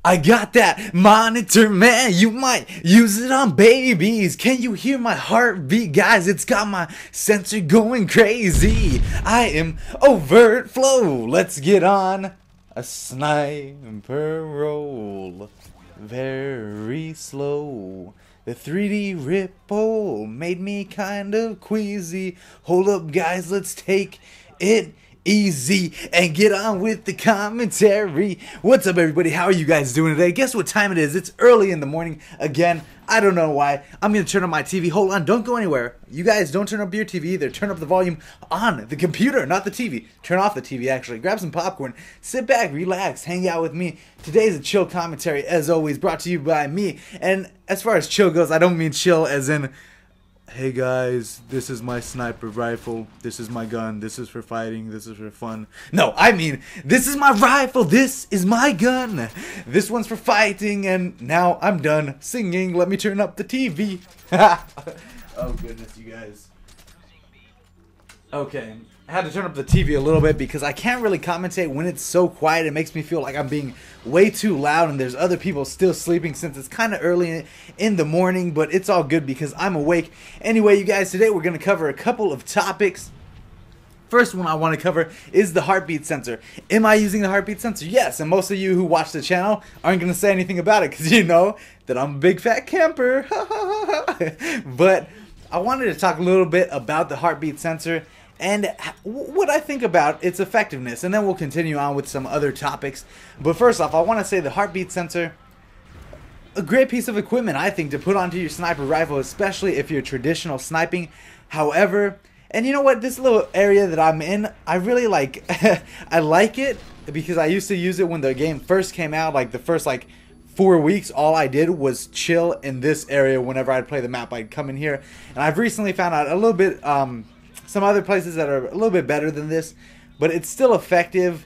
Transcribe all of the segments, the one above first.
I got that monitor, man. You might use it on babies. Can you hear my heartbeat, guys? It's got my sensor going crazy. I am overt flow. Let's get on a sniper roll. Very slow. The 3D ripple made me kind of queasy. Hold up, guys. Let's take it easy and get on with the commentary. What's up, everybody? How are you guys doing today? Guess what time it is? It's early in the morning again. I don't know why. I'm gonna turn on my TV. Hold on, don't go anywhere. You guys don't turn up your TV either. Turn up the volume on the computer, not the TV. Turn off the TV, actually. Grab some popcorn, sit back, relax, hang out with me. Today's a chill commentary, as always, brought to you by me. And as far as chill goes, I don't mean chill as in, hey guys, this is my sniper rifle, this is my gun, this is for fighting, this is for fun. No, I mean, this is my rifle, this is my gun, this one's for fighting, and now I'm done singing. Let me turn up the TV. Oh goodness, you guys. Okay, I had to turn up the TV a little bit because I can't really commentate when it's so quiet. It makes me feel like I'm being way too loud and there's other people still sleeping since it's kind of early in the morning, but it's all good because I'm awake. Anyway, you guys, today we're going to cover a couple of topics. First one I want to cover is the heartbeat sensor. Am I using the heartbeat sensor? Yes, and most of you who watch the channel aren't going to say anything about it because you know that I'm a big fat camper. But I wanted to talk a little bit about the heartbeat sensor and what I think about its effectiveness, and then we'll continue on with some other topics. But first off, I want to say the heartbeat sensor, a great piece of equipment, I think, to put onto your sniper rifle, especially if you're traditional sniping. However, and you know what, this little area that I'm in, I really like, I like it because I used to use it when the game first came out, like the first 4 weeks. All I did was chill in this area whenever I'd play the map. I'd come in here, and I've recently found out a little bit, some other places that are a little bit better than this, but it's still effective.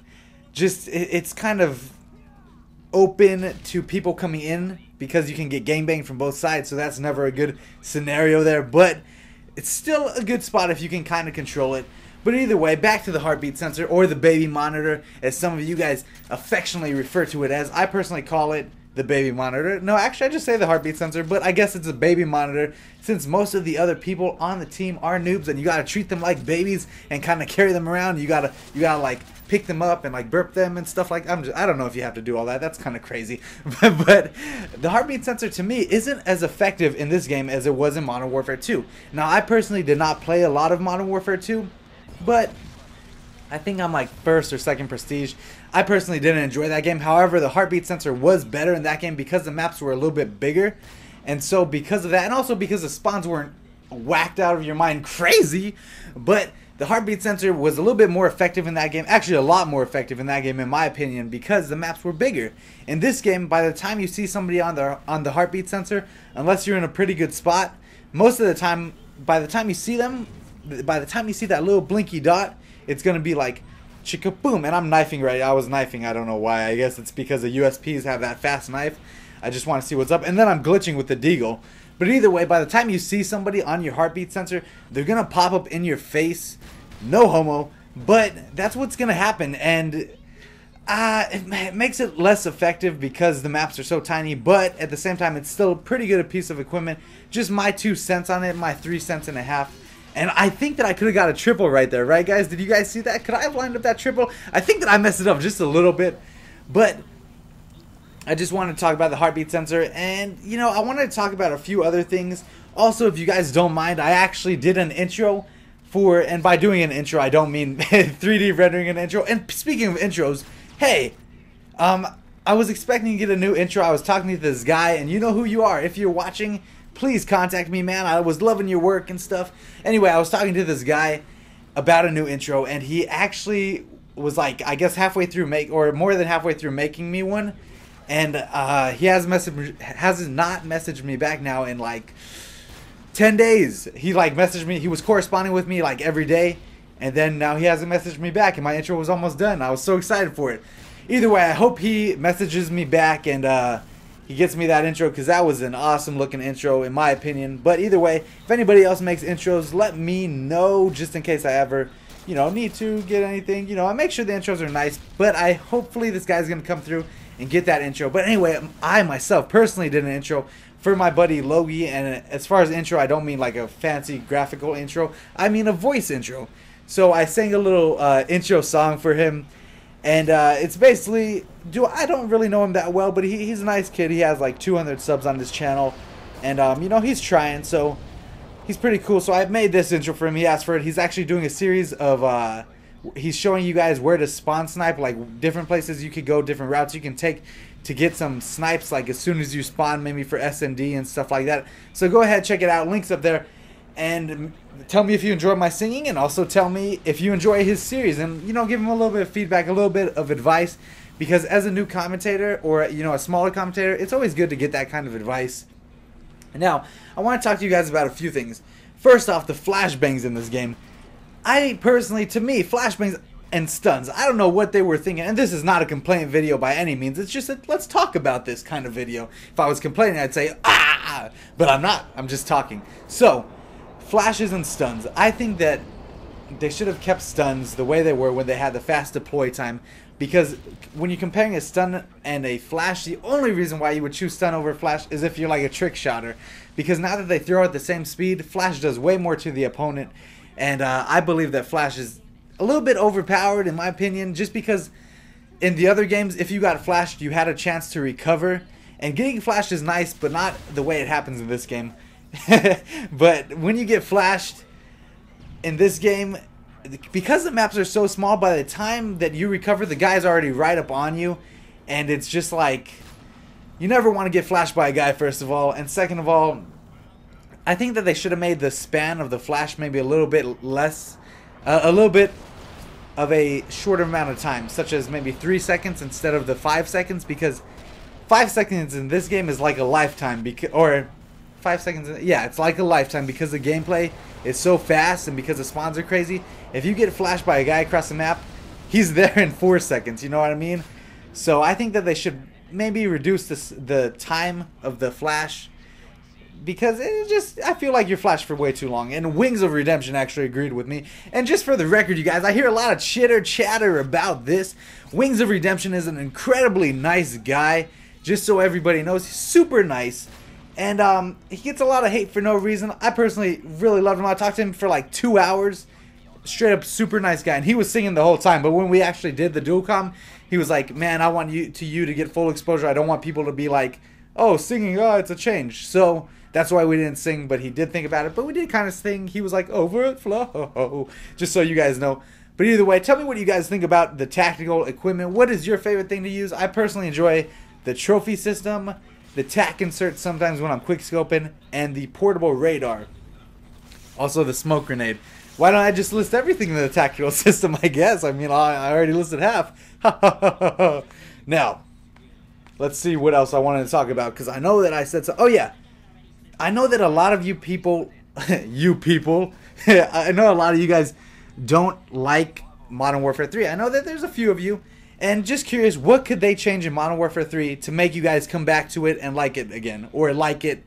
Just it's kind of open to people coming in because you can get gangbanged from both sides, so that's never a good scenario there, but it's still a good spot if you can kind of control it. But either way, back to the heartbeat sensor, or the baby monitor, as some of you guys affectionately refer to it as. I personally call it the baby monitor. No, actually I just say the heartbeat sensor, but I guess it's a baby monitor since most of the other people on the team are noobs and you gotta treat them like babies and kind of carry them around. You gotta like pick them up and like burp them and stuff like that. I don't know if you have to do all that. That's kind of crazy. But the heartbeat sensor to me isn't as effective in this game as it was in Modern Warfare 2. Now, I personally did not play a lot of Modern Warfare 2, but I think I'm like first or second prestige. I personally didn't enjoy that game. However, the heartbeat sensor was better in that game because the maps were a little bit bigger. And so because of that, and also because the spawns weren't whacked out of your mind crazy, but the heartbeat sensor was a little bit more effective in that game. Actually, a lot more effective in that game, in my opinion, because the maps were bigger. In this game, by the time you see somebody on the heartbeat sensor, unless you're in a pretty good spot, most of the time, by the time you see them, by the time you see that little blinky dot, it's going to be like, chicka boom. And I'm knifing right. I was knifing. I don't know why. I guess it's because the USPs have that fast knife. I just want to see what's up. And then I'm glitching with the deagle. But either way, by the time you see somebody on your heartbeat sensor, they're going to pop up in your face. No homo. But that's what's going to happen. And it makes it less effective because the maps are so tiny. But at the same time, it's still a pretty good piece of equipment. Just my 2 cents on it. My 3 cents and a half. And I think that I could have got a triple right there, right guys? Did you guys see that? Could I have lined up that triple? I think that I messed it up just a little bit. But I just wanted to talk about the heartbeat sensor. And, you know, I wanted to talk about a few other things. Also, if you guys don't mind, I actually did an intro for, and by doing an intro, I don't mean 3D rendering an intro. And speaking of intros, hey, I was expecting to get a new intro. I was talking to this guy, and you know who you are. If you're watching, please contact me, man. I was loving your work and stuff. Anyway, I was talking to this guy about a new intro, and he actually was like, I guess halfway through or more than halfway through making me one, and he has not messaged me back now in like 10 days. He like messaged me. He was corresponding with me like every day, and then now he hasn't messaged me back, and my intro was almost done. I was so excited for it. Either way, I hope he messages me back and he gets me that intro because that was an awesome looking intro in my opinion. But either way, if anybody else makes intros, let me know just in case I ever, you know, need to get anything. You know, I make sure the intros are nice. But hopefully this guy's going to come through and get that intro. But anyway, I myself personally did an intro for my buddy Logie, and as far as intro, I don't mean like a fancy graphical intro. I mean a voice intro. So I sang a little intro song for him, and it's basically, I don't really know him that well, but he's a nice kid. He has like 200 subs on his channel, and you know, he's trying, so he's pretty cool. So I made this intro for him. He asked for it. He's actually doing a series of he's showing you guys where to spawn snipe, like different places you could go, different routes you can take to get some snipes, like as soon as you spawn, maybe for SND and stuff like that. So go ahead, check it out. Links up there. And tell me if you enjoy my singing, and also tell me if you enjoy his series, and you know, give him a little bit of feedback, a little bit of advice, because as a new commentator, or you know, a smaller commentator, it's always good to get that kind of advice. Now, I want to talk to you guys about a few things. First off, the flashbangs in this game. I personally, to me, flashbangs and stuns, I don't know what they were thinking, and this is not a complaint video by any means. It's just a let's talk about this kind of video. If I was complaining, I'd say ah, but I'm not. I'm just talking. So, flashes and stuns. I think that they should have kept stuns the way they were when they had the fast deploy time, because when you're comparing a stun and a flash, the only reason why you would choose stun over flash is if you're like a trick shotter, because now that they throw at the same speed, flash does way more to the opponent, and I believe that flash is a little bit overpowered in my opinion, just because in the other games, if you got flashed, you had a chance to recover, and getting flashed is nice, but not the way it happens in this game. But when you get flashed in this game, because the maps are so small, by the time that you recover, the guy's already right up on you, and it's just like, you never want to get flashed by a guy, first of all, and second of all, I think that they should have made the span of the flash maybe a little bit less, a little bit of a shorter amount of time, such as maybe 3 seconds instead of the 5 seconds, because 5 seconds in this game is like a lifetime, or 5 seconds, yeah, it's like a lifetime, because the gameplay is so fast and because the spawns are crazy. If you get flashed by a guy across the map, he's there in 4 seconds, you know what I mean? So I think that they should maybe reduce the time of the flash, because it just, I feel like you're flashed for way too long. And Wings of Redemption actually agreed with me. And just for the record, you guys, I hear a lot of chatter about this. Wings of Redemption is an incredibly nice guy, just so everybody knows. He's super nice. And he gets a lot of hate for no reason. I personally really loved him. I talked to him for like 2 hours. Straight up super nice guy. And he was singing the whole time. But when we actually did the dual comm, he was like, man, I want you to get full exposure. I don't want people to be like, oh, singing, oh, it's a change. So that's why we didn't sing, but he did think about it. But we did kind of sing. He was like, overflow, just so you guys know. But either way, tell me what you guys think about the tactical equipment. What is your favorite thing to use? I personally enjoy the trophy system, the tac insert sometimes when I'm quick scoping, and the portable radar. Also the smoke grenade. Why don't I just list everything in the tactical system, I guess? I mean, I already listed half. Now, let's see what else I wanted to talk about, because I know that I said so. Oh, yeah. I know that a lot of you people, I know a lot of you guys don't like Modern Warfare 3. I know that there's a few of you, and just curious, what could they change in Modern Warfare 3 to make you guys come back to it and like it again, or like it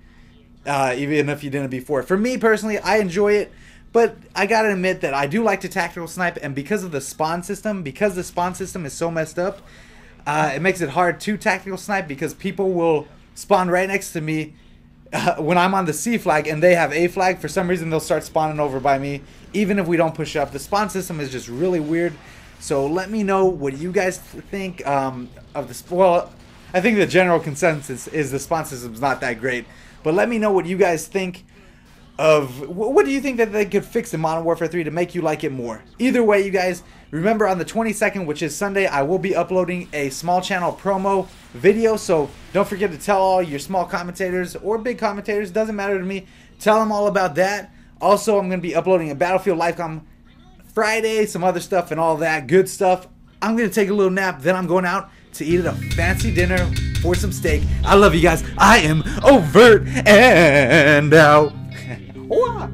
even if you didn't before? For me personally, I enjoy it, but I gotta admit that I do like to tactical snipe, and because of the spawn system, because the spawn system is so messed up, it makes it hard to tactical snipe, because people will spawn right next to me when I'm on the C flag and they have A flag. For some reason they'll start spawning over by me even if we don't push up. The spawn system is just really weird. So let me know what you guys think of this. Well, I think the general consensus is the spawn system is not that great, but let me know what you guys think of, what do you think that they could fix in Modern Warfare 3 to make you like it more. Either way, you guys, remember on the 22nd, which is Sunday, I will be uploading a small channel promo video, so don't forget to tell all your small commentators or big commentators, doesn't matter to me, tell them all about that. Also, I'm going to be uploading a Battlefield Livecom Friday, some other stuff and all that good stuff. I'm going to take a little nap, then I'm going out to eat at a fancy dinner for some steak. I love you guys. I am overt and out. Wow.